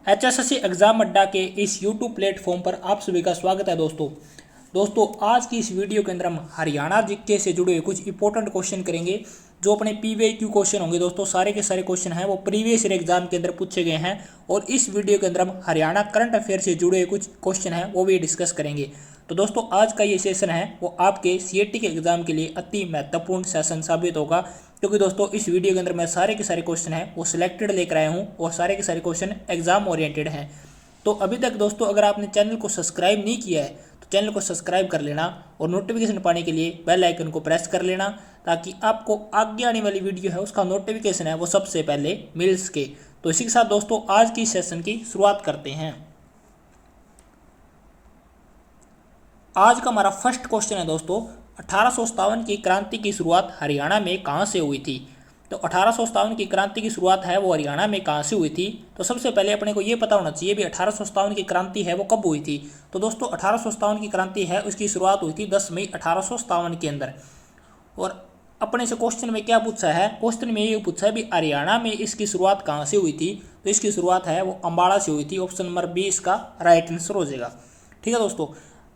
HSSC exam अड्डा के इस यूट्यूब प्लेटफॉर्म पर आप सभी का स्वागत है दोस्तों आज की इस वीडियो के अंदर हम हरियाणा जीके से जुड़े हुए कुछ इंपॉर्टेंट क्वेश्चन करेंगे जो अपने PYQ क्वेश्चन होंगे। दोस्तों सारे के सारे क्वेश्चन हैं वो प्रीवियस ईयर एग्जाम के अंदर पूछे गए हैं और इस वीडियो के अंदर हम हरियाणा करंट अफेयर से जुड़े हुए कुछ क्वेश्चन हैं वो भी डिस्कस करेंगे। तो दोस्तों आज का ये सेशन है वो आपके CAT के एग्जाम के लिए अति महत्वपूर्ण सेशन साबित होगा, क्योंकि दोस्तों इस वीडियो के अंदर मैं सारे के सारे क्वेश्चन हैं वो सिलेक्टेड लेकर आया हूँ और सारे के सारे क्वेश्चन एग्जाम ओरिएंटेड हैं। तो अभी तक दोस्तों अगर आपने चैनल को सब्सक्राइब नहीं किया है तो चैनल को सब्सक्राइब कर लेना और नोटिफिकेशन पाने के लिए बेल आइकन को प्रेस कर लेना, ताकि आपको आगे आने वाली वीडियो है उसका नोटिफिकेशन है वो सबसे पहले मिल सके। तो इसी के साथ दोस्तों आज की सेशन की शुरुआत करते हैं। आज का हमारा फर्स्ट क्वेश्चन है दोस्तों, 1857 की क्रांति की शुरुआत हरियाणा में कहाँ से हुई थी। तो 1857 की क्रांति की शुरुआत है वो हरियाणा में कहाँ से हुई थी। तो सबसे पहले अपने को ये पता होना चाहिए भी 1857 की क्रांति है वो कब हुई थी। तो दोस्तों 1857 की क्रांति है उसकी शुरुआत हुई थी 10 मई 1857 के अंदर। और अपने से क्वेश्चन में क्या पूछा है, क्वेश्चन में ये पूछा है भी हरियाणा में इसकी शुरुआत कहाँ से हुई थी। तो इसकी शुरुआत है वो अम्बाड़ा से हुई थी। ऑप्शन नंबर बी इसका राइट आंसर हो जाएगा। ठीक है दोस्तों,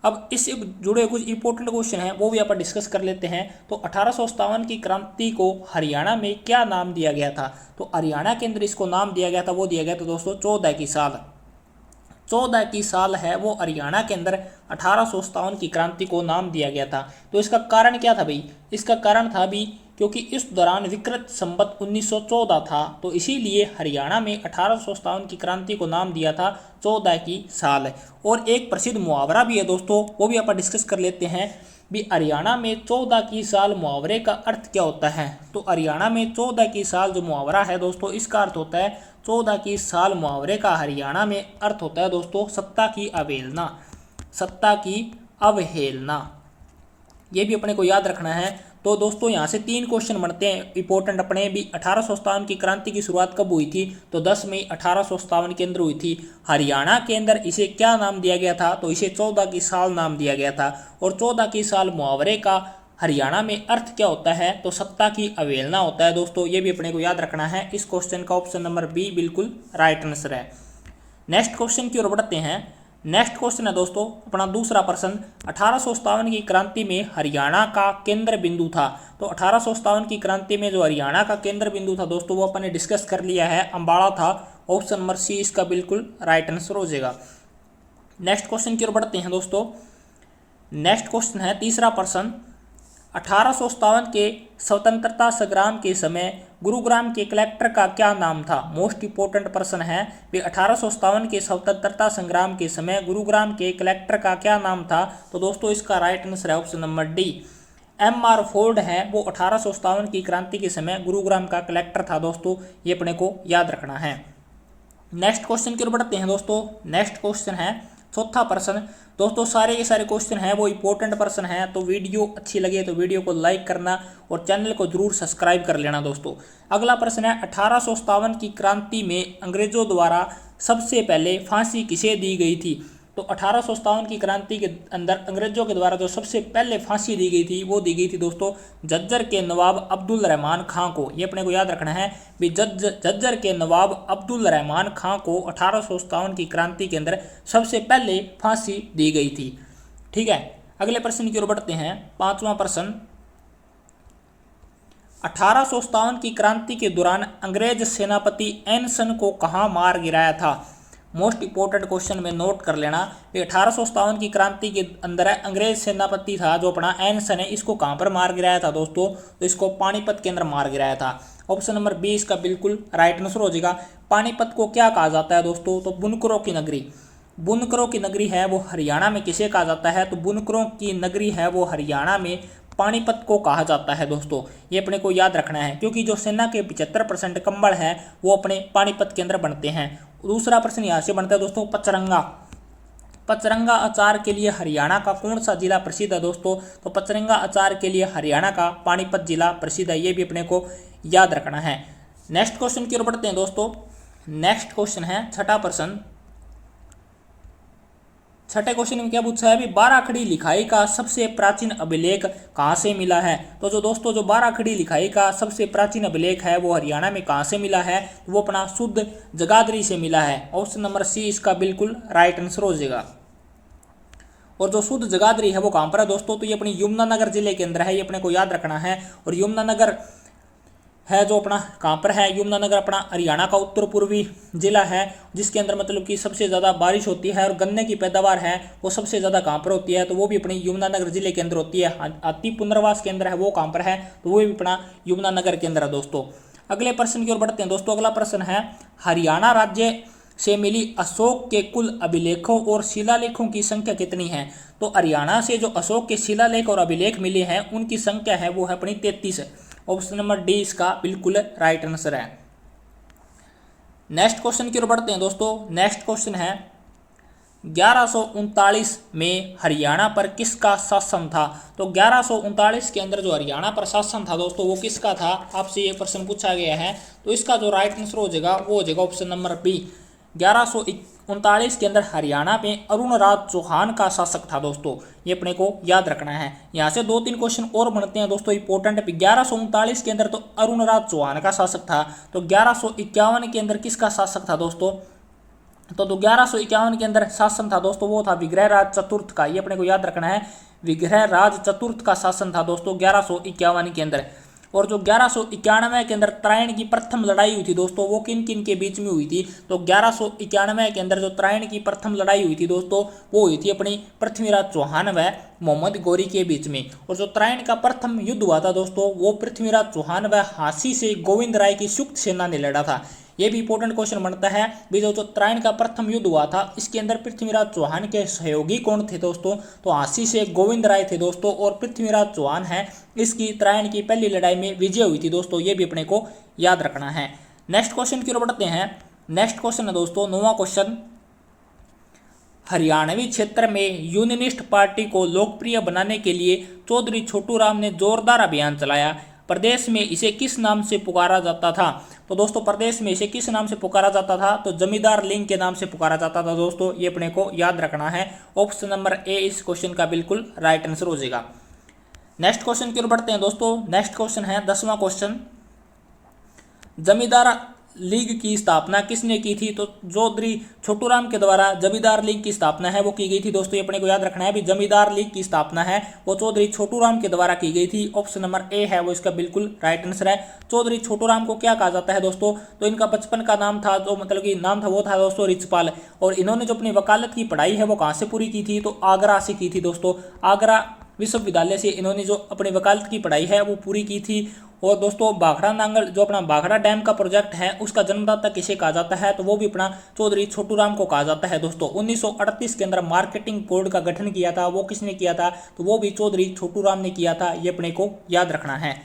अब इससे जुड़े कुछ इंपॉर्टेंट क्वेश्चन हैं वो भी अपन डिस्कस कर लेते हैं। तो 1857 की क्रांति को हरियाणा में क्या नाम दिया गया था। तो हरियाणा के अंदर इसको नाम दिया गया था वो दिया गया था दोस्तों 14 की साल। 14 की साल है वो हरियाणा के अंदर 1857 की क्रांति को नाम दिया गया था। तो इसका कारण क्या था भाई, इसका कारण था भी क्योंकि इस दौरान विकृत संवत 1914 था, तो इसीलिए हरियाणा में 1857 की क्रांति को नाम दिया था 14 की साल। और एक प्रसिद्ध मुहावरा भी है दोस्तों वो भी अपन डिस्कस कर लेते हैं भी हरियाणा में 14 की साल मुहावरे का अर्थ क्या होता है। तो हरियाणा में 14 की साल जो मुहावरा है दोस्तों इसका अर्थ होता है 14 की साल मुहावरे का हरियाणा में अर्थ होता है दोस्तों सत्ता की अवहेलना। सत्ता की अवहेलना ये भी अपने को याद रखना है। तो दोस्तों यहाँ से 3 क्वेश्चन बनते हैं इंपॉर्टेंट अपने भी। 1857 की क्रांति की शुरुआत कब हुई थी। तो 10 मई 1857 के अंदर हुई थी। हरियाणा के अंदर इसे क्या नाम दिया गया था। तो इसे 14 की साल नाम दिया गया था। और 14 की साल मुहावरे का हरियाणा में अर्थ क्या होता है। तो सत्ता की अवहेलना होता है दोस्तों, ये भी अपने को याद रखना है। इस क्वेश्चन का ऑप्शन नंबर बी बिल्कुल राइट आंसर है। नेक्स्ट क्वेश्चन की ओर बढ़ते हैं। नेक्स्ट क्वेश्चन है दोस्तों अपना दूसरा प्रश्न, 1857 की क्रांति में हरियाणा का केंद्र बिंदु था। तो 1857 की क्रांति में जो हरियाणा का केंद्र बिंदु था दोस्तों वो अपन ने डिस्कस कर लिया है, अम्बाड़ा था। ऑप्शन नंबर सी इसका बिल्कुल राइट आंसर हो जाएगा। नेक्स्ट क्वेश्चन की ओर बढ़ते हैं दोस्तों। नेक्स्ट क्वेश्चन है तीसरा प्रश्न, 1857 के स्वतंत्रता संग्राम के समय गुरुग्राम के कलेक्टर का क्या नाम था। मोस्ट इंपोर्टेंट प्रश्न है कि 1857 के स्वतंत्रता संग्राम के समय गुरुग्राम के कलेक्टर का क्या नाम था। तो दोस्तों इसका राइट आंसर है option number D, MR Ford है वो 1857 की क्रांति के समय गुरुग्राम का कलेक्टर था दोस्तों, ये अपने को याद रखना है। नेक्स्ट क्वेश्चन की ओर बढ़ते हैं दोस्तों। नेक्स्ट क्वेश्चन है चौथा प्रश्न। दोस्तों सारे के सारे क्वेश्चन हैं वो इंपॉर्टेंट प्रश्न है, तो वीडियो अच्छी लगे तो वीडियो को लाइक करना और चैनल को जरूर सब्सक्राइब कर लेना दोस्तों। अगला प्रश्न है 1857 की क्रांति में अंग्रेजों द्वारा सबसे पहले फांसी किसे दी गई थी। तो 1857 की क्रांति के अंदर अंग्रेजों के द्वारा जो सबसे पहले फांसी दी गई थी वो दी गई थी दोस्तों झज्जर के नवाब अब्दुल रहमान खां को। ये अपने को याद रखना है भी झज्जर के नवाब अब्दुल रहमान खां को 1857 की क्रांति के अंदर सबसे पहले फांसी दी गई थी। ठीक है, अगले प्रश्न की ओर बढ़ते हैं। पांचवा प्रश्न, 1857 की क्रांति के दौरान अंग्रेज सेनापति एनसन को कहाँ मार गिराया था। मोस्ट इंपोर्टेंट क्वेश्चन में नोट कर लेना कि 1857 की क्रांति के अंदर अंग्रेज सेनापति था जो अपना एनसन है, इसको कहाँ पर मार गिराया था दोस्तों। तो इसको पानीपत के अंदर मार गिराया था। ऑप्शन नंबर बी इसका बिल्कुल राइट आंसर हो जाएगा। पानीपत को क्या कहा जाता है दोस्तों। तो बुनकरों की नगरी। बुनकरों की नगरी है वो हरियाणा में किसे कहा जाता है। तो बुनकरों की नगरी है वो हरियाणा में पानीपत को कहा जाता है दोस्तों, ये अपने को याद रखना है, क्योंकि जो सेना के 75% कंबल है वो अपने पानीपत के अंदर बनते हैं। दूसरा प्रश्न यहाँ से बनता है दोस्तों पचरंगा। पचरंगा अचार के लिए हरियाणा का कौन सा जिला प्रसिद्ध है दोस्तों। तो पचरंगा अचार के लिए हरियाणा का पानीपत जिला प्रसिद्ध है, ये भी अपने को याद रखना है। नेक्स्ट क्वेश्चन की ओर बढ़ते हैं दोस्तों। नेक्स्ट क्वेश्चन है छठा प्रश्न। छठे क्वेश्चन में क्या पूछा है अभी, बाराखड़ी लिखाई का सबसे प्राचीन अभिलेख कहाँ से मिला है। तो जो दोस्तों जो बाराखड़ी लिखाई का सबसे प्राचीन अभिलेख है वो हरियाणा में कहाँ से मिला है, तो वो अपना शुद्ध जगाधरी से मिला है। ऑप्शन नंबर सी इसका बिल्कुल राइट आंसर हो जाएगा। और जो शुद्ध जगाधरी है वो कहाँ पर है दोस्तों, तो ये अपनी यमुनानगर जिले के अंदर है, ये अपने को याद रखना है। और यमुनानगर है जो अपना कहाँ पर है, यमुनानगर अपना हरियाणा का उत्तर पूर्वी जिला है, जिसके अंदर मतलब कि सबसे ज़्यादा बारिश होती है और गन्ने की पैदावार है वो सबसे ज़्यादा कहाँ पर होती है, तो वो भी अपनी यमुनानगर जिले के अंदर होती है। हाथी पुनर्वास के अंदर है वो कहाँ पर है, तो वो भी अपना यमुनानगर के अंदर है दोस्तों। अगले प्रश्न की ओर बढ़ते हैं दोस्तों। अगला प्रश्न है, हरियाणा राज्य से मिली अशोक के कुल अभिलेखों और शिलालेखों की संख्या कितनी है। तो हरियाणा से जो अशोक के शिलालेख और अभिलेख मिले हैं उनकी संख्या है वो है अपनी 33। ऑप्शन नंबर डी इसका बिल्कुल राइट आंसर है। नेक्स्ट क्वेश्चन की ओर बढ़ते हैं दोस्तों। नेक्स्ट क्वेश्चन है, 1139 में हरियाणा पर किसका शासन था। तो 1139 के अंदर जो हरियाणा पर शासन था दोस्तों वो किसका था, आपसे ये प्रश्न पूछा गया है। तो इसका जो राइट आंसर हो जाएगा वो हो जाएगा ऑप्शन नंबर बी। 1139 के अंदर हरियाणा में अरुणराज चौहान का शासक था दोस्तों, ये अपने को याद रखना है। यहाँ से 2-3 क्वेश्चन और बनते हैं दोस्तों इंपॉर्टेंट। 1139 के अंदर तो अरुणराज चौहान का शासक था, तो 1151 के अंदर किसका शासक था दोस्तों, तो 1151 के अंदर शासन था दोस्तों वो था विग्रहराज चतुर्थ का, ये अपने को याद रखना है। विग्रहराज चतुर्थ का शासन था दोस्तों 1151 के अंदर। और जो 1191 के अंदर त्रायण की प्रथम लड़ाई हुई थी दोस्तों वो किन किन के बीच में हुई थी। तो 1191 के अंदर जो त्रायण की प्रथम लड़ाई हुई थी दोस्तों वो हुई थी अपनी पृथ्वीराज चौहान व मोहम्मद गौरी के बीच में। और जो त्रायण का प्रथम युद्ध हुआ था दोस्तों वो पृथ्वीराज चौहान व हांसी से गोविंद राय की संयुक्त सेना ने लड़ा था। ये भी इंपॉर्टेंट क्वेश्चन बनता है भी। जो त्रायण का प्रथम युद्ध हुआ था इसके अंदर पृथ्वीराज चौहान के सहयोगी कौन थे दोस्तों, तो हांसी से गोविंद राय थे दोस्तों। और पृथ्वीराज चौहान है इसकी त्रायण की पहली लड़ाई में विजय हुई थी दोस्तों, ये भी अपने को याद रखना है। नेक्स्ट क्वेश्चन की ओर बढ़ते हैं। नेक्स्ट क्वेश्चन है दोस्तों 9वां क्वेश्चन, हरियाणवी क्षेत्र में यूनियनिस्ट पार्टी को लोकप्रिय बनाने के लिए चौधरी छोटू राम ने जोरदार अभियान चलाया। प्रदेश में इसे किस नाम से पुकारा जाता था। तो दोस्तों प्रदेश में इसे किस नाम से पुकारा जाता था, तो जमींदार लीग के नाम से पुकारा जाता था दोस्तों, ये अपने को याद रखना है। ऑप्शन नंबर ए इस क्वेश्चन का बिल्कुल राइट आंसर हो जाएगा। नेक्स्ट क्वेश्चन की ओर बढ़ते हैं दोस्तों। नेक्स्ट क्वेश्चन है 10वां क्वेश्चन, जमींदार लीग की स्थापना किसने की थी। तो चौधरी छोटूराम के द्वारा जमींदार लीग की स्थापना है वो की गई थी दोस्तों, ये अपने को याद रखना है भी। जमींदार लीग की स्थापना है वो चौधरी छोटूराम के द्वारा की गई थी। ऑप्शन नंबर ए है वो इसका बिल्कुल राइट आंसर है। चौधरी छोटूराम को क्या कहा जाता है दोस्तों, तो इनका बचपन का नाम था जो मतलब कि नाम था वो था दोस्तों रिचपाल। और इन्होंने जो अपनी वकालत की पढ़ाई है वो कहाँ से पूरी की थी, तो आगरा से की थी दोस्तों। आगरा विश्वविद्यालय से इन्होंने जो अपनी वकालत की पढ़ाई है वो पूरी की थी। और दोस्तों भाखड़ा नांगल जो अपना भाखड़ा डैम का प्रोजेक्ट है उसका जन्मदाता किसे कहा जाता है, तो वो भी अपना चौधरी छोटूराम को कहा जाता है दोस्तों। 1938 के अंदर मार्केटिंग बोर्ड का गठन किया था वो किसने किया था, तो वो भी चौधरी छोटूराम ने किया था, ये अपने को याद रखना है।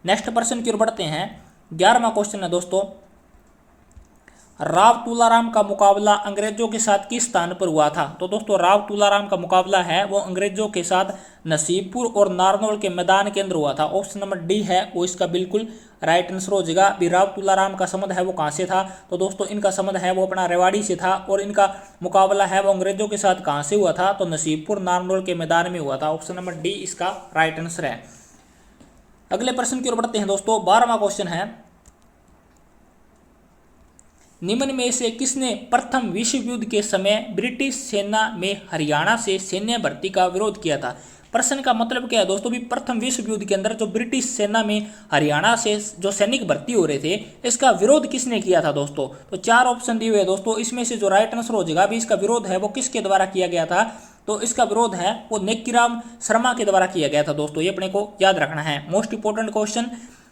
नेक्स्ट प्रश्न की ओर बढ़ते हैं। 11वां क्वेश्चन है दोस्तों, राव तुलाराम का मुकाबला अंग्रेजों के साथ किस स्थान पर हुआ था। तो दोस्तों राव तुलाराम का मुकाबला है वो अंग्रेजों के साथ नसीबपुर और नारनौल के मैदान के अंदर हुआ था। ऑप्शन नंबर डी है वो इसका बिल्कुल राइट आंसर हो जाएगा। भी राव तुलाराम का संबंध है वो कहाँ से था, तो दोस्तों इनका संबंध है वो अपना रेवाड़ी से था। और इनका मुकाबला है वो अंग्रेजों के साथ कहाँ से हुआ था, तो नसीबपुर नारनौल के मैदान में हुआ था। ऑप्शन नंबर डी इसका राइट आंसर है। अगले प्रश्न की ओर बढ़ते हैं दोस्तों। 12वां क्वेश्चन है, निम्न में से किसने प्रथम विश्व युद्ध के समय ब्रिटिश सेना में हरियाणा से सैन्य भर्ती का विरोध किया था। प्रश्न का मतलब क्या है दोस्तों, भी प्रथम विश्व युद्ध के अंदर जो ब्रिटिश सेना में हरियाणा से जो सैनिक भर्ती हो रहे थे इसका विरोध किसने किया था दोस्तों। तो 4 ऑप्शन दिए हुए हैं दोस्तों, इसमें से जो राइट आंसर हो जाएगा भी इसका विरोध है वो किसके द्वारा किया गया था, तो इसका विरोध है वो नेक्कीराम शर्मा के द्वारा किया गया था दोस्तों, ये अपने को याद रखना है। मोस्ट इंपोर्टेंट क्वेश्चन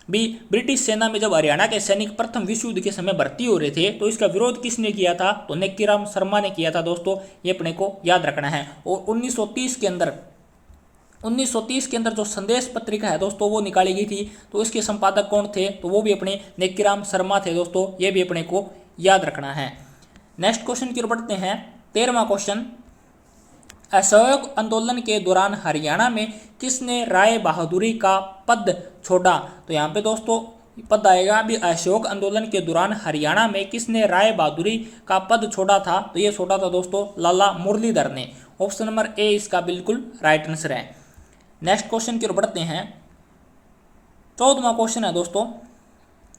भी, ब्रिटिश सेना में जब हरियाणा के सैनिक प्रथम विश्व युद्ध के समय भर्ती हो रहे थे तो इसका विरोध किसने किया था, तो नेक्कीराम शर्मा ने किया था दोस्तों, ये अपने को याद रखना है। और 1930 के अंदर जो संदेश पत्रिका है दोस्तों वो निकाली गई थी, तो इसके संपादक कौन थे, तो वो भी अपने नेक्कीराम शर्मा थे दोस्तों, ये भी अपने को याद रखना है। नेक्स्ट क्वेश्चन की ओर बढ़ते हैं। 13वां क्वेश्चन, असहयोग आंदोलन के दौरान हरियाणा में किसने राय बहादुरी का पद छोड़ा। तो यहाँ पे दोस्तों पद आएगा भी, असहयोग आंदोलन के दौरान हरियाणा में किसने राय बहादुरी का पद छोड़ा था, तो ये छोड़ा था दोस्तों लाला मुरलीधर ने। ऑप्शन नंबर ए इसका बिल्कुल राइट आंसर है। नेक्स्ट क्वेश्चन की ओर बढ़ते हैं। 14वां क्वेश्चन है दोस्तों,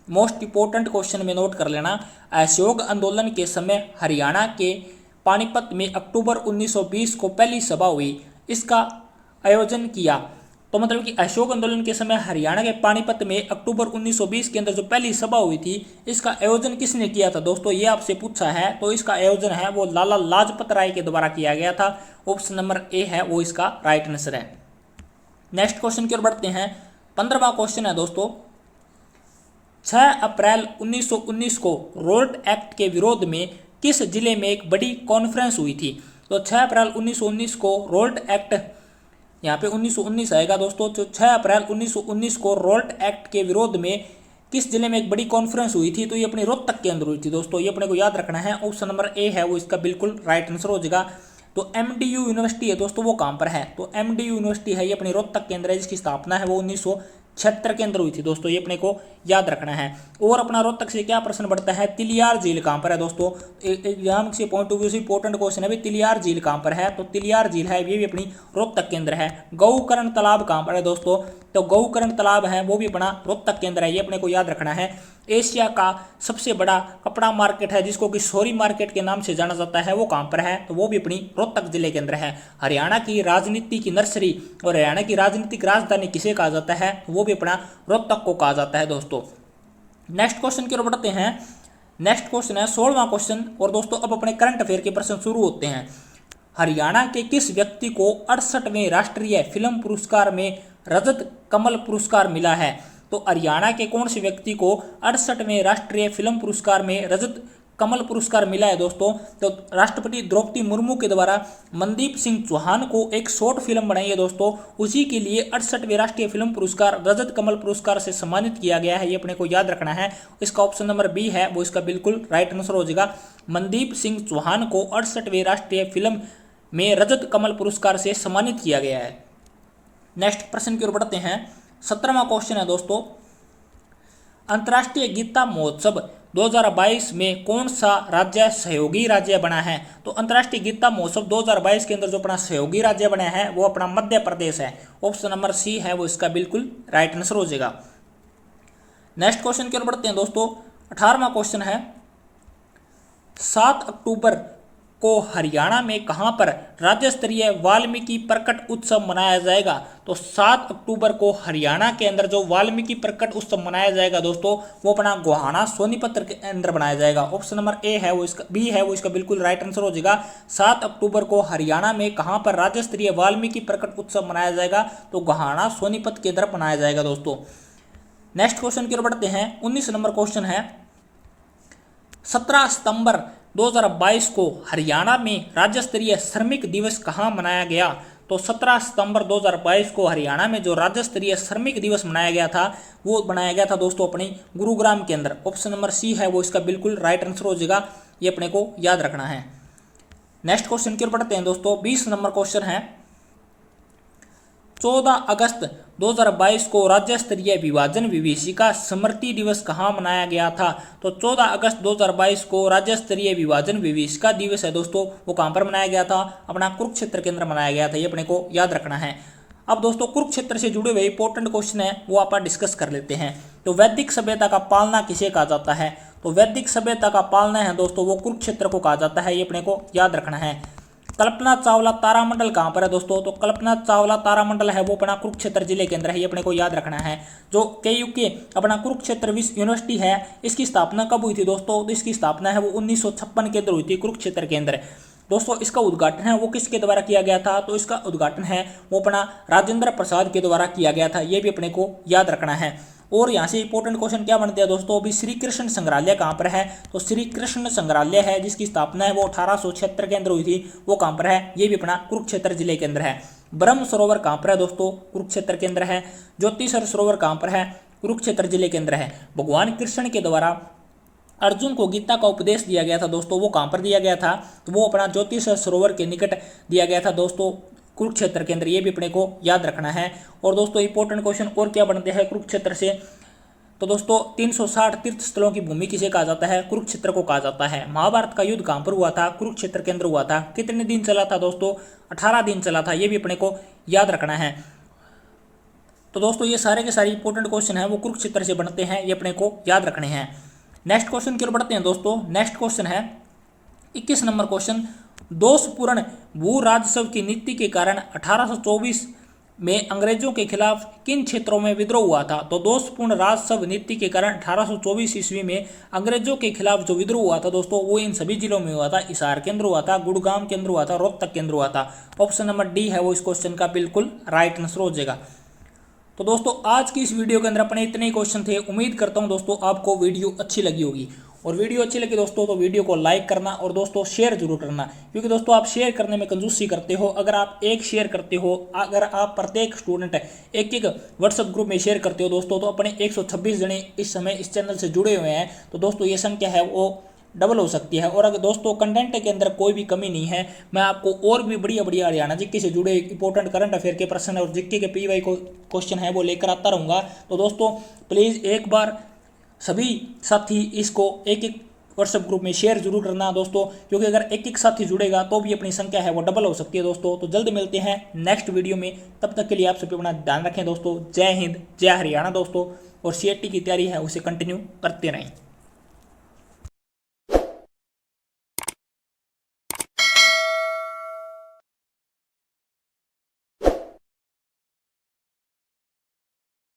मोस्ट इंपोर्टेंट क्वेश्चन में नोट कर लेना। असहयोग आंदोलन के समय हरियाणा के पानीपत में अक्टूबर 1920 को पहली सभा हुई, इसका आयोजन किया। तो मतलब कि असहयोग आंदोलन के समय हरियाणा के पानीपत में अक्टूबर 1920 के अंदर जो पहली सभा हुई थी, इसका आयोजन किसने किया था दोस्तों, ये आपसे पूछा है। तो इसका आयोजन है वो लाला लाजपत राय के द्वारा किया गया था। ऑप्शन नंबर ए है वो इसका राइट आंसर है। नेक्स्ट क्वेश्चन की ओर बढ़ते हैं। 15वां क्वेश्चन है दोस्तों, 6 अप्रैल 1919 को रोल्ट एक्ट के विरोध में किस जिले में एक बड़ी कॉन्फ्रेंस हुई थी। तो 6 अप्रैल 1919 को रोल्ट एक्ट, यहाँ पे 1919 आएगा दोस्तों। तो 6 अप्रैल 1919 को रोल्ट एक्ट के विरोध में किस जिले में एक बड़ी कॉन्फ्रेंस हुई थी। तो ये अपनी रोहतक के अंदर हुई थी दोस्तों, ये अपने को याद रखना है। ऑप्शन नंबर ए है वो इसका बिल्कुल राइट आंसर हो जाएगा। तो एमडीयू यूनिवर्सिटी है दोस्तों, वो कहाँ पर है। तो एमडीयू यूनिवर्सिटी है ये अपनी रोहतक के अंदर है, जिसकी स्थापना है वो 1976 के अंदर हुई थी दोस्तों, ये अपने को याद रखना है। और अपना रोहतक से क्या प्रश्न बढ़ता है, तिलियार झील कहाँ पर है दोस्तों। एग्जाम से पॉइंट ऑफ व्यू से इंपॉर्टेंट क्वेश्चन है भाई, तिलियार झील कहाँ पर है। तो तिलियार झील है ये भी अपनी रोहतक के अंदर है। गौकर्ण तालाब कहाँ पर है दोस्तों। तो गौकर्ण तालाब है वो भी अपना रोहतक के अंदर है, ये अपने को याद रखना है। एशिया का सबसे बड़ा कपड़ा मार्केट है जिसको कि शोरी मार्केट के नाम से जाना जाता है, वो कहाँ पर है। तो वो भी अपनी रोहतक जिले के अंदर है। हरियाणा की राजनीति की नर्सरी और हरियाणा की राजनीतिक राजधानी किसे कहा जाता है, वो भी अपना रोहतक को कहा जाता है दोस्तों। नेक्स्ट क्वेश्चन की ओर बढ़ते हैं। नेक्स्ट क्वेश्चन है 16वां क्वेश्चन। और दोस्तों अब अपने करंट अफेयर के प्रश्न शुरू होते हैं। हरियाणा के किस व्यक्ति को 68वें राष्ट्रीय फिल्म पुरस्कार में रजत कमल पुरस्कार मिला है। तो हरियाणा के कौन से व्यक्ति को 68वें राष्ट्रीय फिल्म पुरस्कार में रजत कमल पुरस्कार मिला है दोस्तों। तो राष्ट्रपति द्रौपदी मुर्मू के द्वारा मनदीप सिंह चौहान को एक शॉर्ट फिल्म बनाई है दोस्तों, उसी के लिए 68वें राष्ट्रीय फिल्म पुरस्कार रजत कमल पुरस्कार से सम्मानित किया गया है, ये अपने को याद रखना है। इसका ऑप्शन नंबर बी है वो इसका बिल्कुल राइट आंसर हो जाएगा। मनदीप सिंह चौहान को 68वें राष्ट्रीय फिल्म में रजत कमल पुरस्कार से सम्मानित किया गया है। नेक्स्ट प्रश्न की ओर बढ़ते हैं। 17वां क्वेश्चन है दोस्तों, अंतर्राष्ट्रीय गीता महोत्सव 2022 में कौन सा राज्य सहयोगी राज्य बना है। तो अंतर्राष्ट्रीय गीता महोत्सव 2022 के अंदर जो अपना सहयोगी राज्य बना है वो अपना मध्य प्रदेश है। ऑप्शन नंबर सी है वो इसका बिल्कुल राइट आंसर हो जाएगा। नेक्स्ट क्वेश्चन की ओर बढ़ते हैं दोस्तों। 18वां क्वेश्चन है, 7 अक्टूबर को हरियाणा में कहां पर राज्य स्तरीय वाल्मीकि प्रकट उत्सव मनाया जाएगा। तो 7 अक्टूबर को हरियाणा के अंदर जो वाल्मीकि प्रकट उत्सव मनाया जाएगा दोस्तों, वो अपना गोहाना सोनीपत के अंदर बनाया जाएगा। ऑप्शन नंबर ए है वो इसका बी है वो इसका बिल्कुल राइट आंसर हो जाएगा। 7 अक्टूबर को हरियाणा में कहां पर राज्य स्तरीय वाल्मीकि प्रकट उत्सव मनाया जाएगा। तो गोहाना सोनीपत के अंदर मनाया जाएगा दोस्तों। नेक्स्ट क्वेश्चन की ओर बढ़ते हैं। 19 नंबर क्वेश्चन है, 17 सितंबर 2022 को हरियाणा में राज्य स्तरीय श्रमिक दिवस कहाँ मनाया गया। तो 17 सितंबर 2022 को हरियाणा में जो राज्य स्तरीय श्रमिक दिवस मनाया गया था वो बनाया गया था दोस्तों अपनी गुरुग्राम के अंदर। ऑप्शन नंबर सी है वो इसका बिल्कुल राइट आंसर हो जाएगा, ये अपने को याद रखना है। नेक्स्ट क्वेश्चन की ओर बढ़ते हैं दोस्तों। 20 नंबर क्वेश्चन है, 14 अगस्त 2022 को राज्य स्तरीय विभाजन विभीषिका स्मृति दिवस कहाँ मनाया गया था। तो 14 अगस्त 2022 को राज्य स्तरीय विभाजन विभीषिका दिवस है दोस्तों, वो कहाँ पर मनाया गया था, अपना कुरुक्षेत्र के अंदर मनाया गया था, ये अपने को याद रखना है। अब दोस्तों कुरुक्षेत्र से जुड़े हुए इंपॉर्टेंट क्वेश्चन है वो आप डिस्कस कर लेते हैं। तो वैदिक सभ्यता का पालना किसे कहा जाता है। तो वैदिक सभ्यता का पालना है दोस्तों वो कुरुक्षेत्र को कहा जाता है, ये अपने को याद रखना है। कल्पना चावला तारामंडल कहाँ पर है दोस्तों। तो कल्पना चावला तारामंडल है वो अपना कुरुक्षेत्र जिले के अंदर है, ये अपने को याद रखना है। जो के अपना कुरुक्षेत्र विश्व यूनिवर्सिटी है, इसकी स्थापना कब हुई थी दोस्तों। तो इसकी स्थापना है वो 1956 के अंदर हुई थी कुरुक्षेत्र के अंदर दोस्तों। इसका उद्घाटन है वो किसके द्वारा किया गया था। तो इसका उद्घाटन है वो अपना राजेंद्र प्रसाद के द्वारा किया गया था, ये भी अपने को याद रखना है। और यहाँ से इंपॉर्टेंट क्वेश्चन क्या बनते हैं दोस्तों, अभी श्री कृष्ण संग्रहालय कहाँ पर है। तो श्री कृष्ण संग्रहालय है जिसकी स्थापना है वो 1876 के अंदर हुई थी, वो कहाँ पर है, ये भी अपना कुरुक्षेत्र जिले के अंदर है। ब्रह्म सरोवर कहाँ पर है दोस्तों, कुरुक्षेत्र के अंदर है। ज्योतिषर सरोवर कहाँ पर है, कुरुक्षेत्र जिले के अंदर है। भगवान कृष्ण के द्वारा अर्जुन को गीता का उपदेश दिया गया था दोस्तों, वो कहाँ पर दिया गया था, तो वो अपना ज्योतिषर सरोवर के निकट दिया गया था दोस्तों, कुरुक्षेत्र के अंदर, ये भी अपने को याद रखना है। और दोस्तों इंपॉर्टेंट क्वेश्चन और क्या बनते हैं कुरुक्षेत्र से, तो दोस्तों 360 तीर्थ स्थलों की भूमि किसे कहा जाता है? कुरुक्षेत्र को कहा जाता है। महाभारत का युद्ध कहां पर हुआ था? कुरुक्षेत्र के अंदर हुआ था। कितने दिन चला था दोस्तों? 18 दिन चला था। ये भी अपने को याद रखना है। तो दोस्तों ये सारे के सारे इंपॉर्टेंट क्वेश्चन है वो कुरुक्षेत्र से बनते हैं, ये अपने को याद रखने हैं। नेक्स्ट क्वेश्चन की ओर बढ़ते हैं दोस्तों। नेक्स्ट क्वेश्चन है 21 नंबर क्वेश्चन। दोषपूर्ण भू राजस्व की नीति के कारण 1824 में अंग्रेजों के खिलाफ किन क्षेत्रों में विद्रोह हुआ था? तो दोषपूर्ण राजस्व नीति के कारण 1824 ईस्वी में अंग्रेजों के खिलाफ जो विद्रोह हुआ था दोस्तों वो इन सभी जिलों में हुआ था। हिसार के अंदर हुआ था, गुड़गांव के अंदर हुआ था, रोहतक के अंदर हुआ था। ऑप्शन नंबर डी है वो इस क्वेश्चन का बिल्कुल राइट आंसर हो जाएगा। तो दोस्तों आज की इस वीडियो के अंदर अपने इतने ही क्वेश्चन थे। उम्मीद करता हूं दोस्तों आपको वीडियो अच्छी लगी होगी, और वीडियो अच्छी लगी दोस्तों तो वीडियो को लाइक करना और दोस्तों शेयर जरूर करना, क्योंकि दोस्तों आप शेयर करने में कंजूसी करते हो। अगर आप एक शेयर करते हो, अगर आप प्रत्येक स्टूडेंट एक एक व्हाट्सएप ग्रुप में शेयर करते हो दोस्तों, तो अपने 126 जने इस समय इस चैनल से जुड़े हुए हैं। तो दोस्तों ये संख्या है वो डबल हो सकती है। और अगर दोस्तों कंटेंट के अंदर कोई भी कमी नहीं है, मैं आपको और भी बढ़िया बढ़िया हरियाणा जीके से जुड़े इंपॉर्टेंट करंट अफेयर के प्रश्न और जीके के पीवाई को क्वेश्चन है वो लेकर आता रहूँगा। तो दोस्तों प्लीज़ एक बार सभी साथी इसको एक एक व्हाट्सएप ग्रुप में शेयर जरूर करना दोस्तों, क्योंकि अगर एक एक साथी जुड़ेगा तो भी अपनी संख्या है वो डबल हो सकती है दोस्तों। तो जल्द मिलते हैं नेक्स्ट वीडियो में, तब तक के लिए आप सभी अपना ध्यान रखें दोस्तों। जय हिंद, जय हरियाणा दोस्तों, और CAT की तैयारी है उसे कंटिन्यू करते रहें।